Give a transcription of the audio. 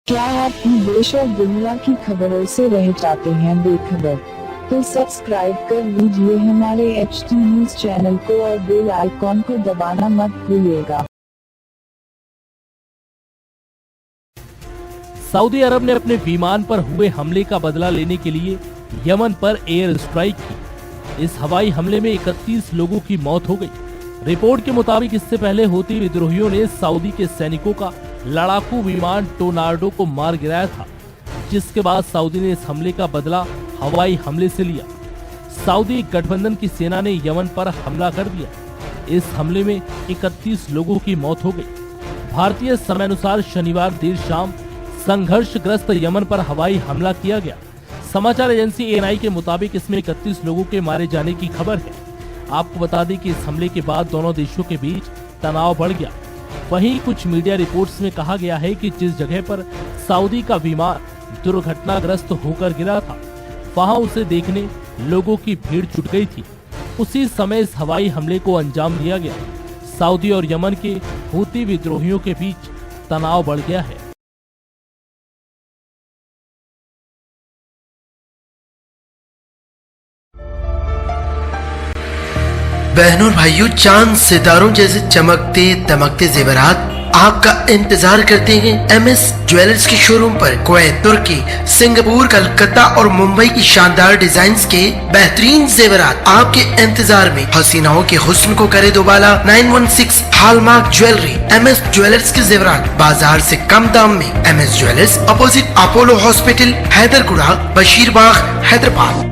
क्या आप देश और दुनिया की खबरों से रह जाते हैं बेखबर? तो सब्सक्राइब कर लीजिए हमारे HT न्यूज चैनल को और बेल आइकॉन को दबाना मत भूलिएगा। सऊदी अरब ने अपने विमान पर हुए हमले का बदला लेने के लिए यमन पर एयर स्ट्राइक की। इस हवाई हमले में 31 लोगों की मौत हो गई। रिपोर्ट के मुताबिक इससे पहले हूती विद्रोहियों ने सऊदी के सैनिकों का लड़ाकू विमान टोर्नाडो को मार गिराया था, जिसके बाद सऊदी ने इस हमले का बदला हवाई हमले से लिया। सऊदी गठबंधन की सेना ने यमन पर हमला कर दिया। इस हमले में 31 लोगों की मौत हो गई। भारतीय समयानुसार शनिवार देर शाम संघर्षग्रस्त यमन पर हवाई हमला किया गया। समाचार एजेंसी ANI के मुताबिक इसमें 31 लोगों के मारे जाने की खबर है। आपको बता दें कि इस हमले के बाद दोनों देशों के बीच तनाव बढ़ गया। वहीं कुछ मीडिया रिपोर्ट्स में कहा गया है कि जिस जगह पर सऊदी का विमान दुर्घटनाग्रस्त होकर गिरा था, वहां उसे देखने लोगों की भीड़ जुट गई थी। उसी समय इस हवाई हमले को अंजाम दिया गया। सऊदी और यमन के हूती विद्रोहियों के बीच तनाव बढ़ गया है। बहनों और भाइयों, चांद सितारों जैसे चमकते दमकते जेवरात आपका इंतजार करते हैं MS ज्वेलर्स के शोरूम पर। कुवैत, तुर्की, सिंगापुर, कलकत्ता और मुंबई की शानदार डिजाइन्स के बेहतरीन जेवरात आपके इंतजार में। हसीनाओं के हुस्न को करे दोबाला 916 हॉलमार्क ज्वेलरी। MS ज्वेलर्स के जेवरात बाजार से कम दाम में। MS jewellers, opposite Apollo hospital, Hyderguda, Basheerbagh, Hyderabad.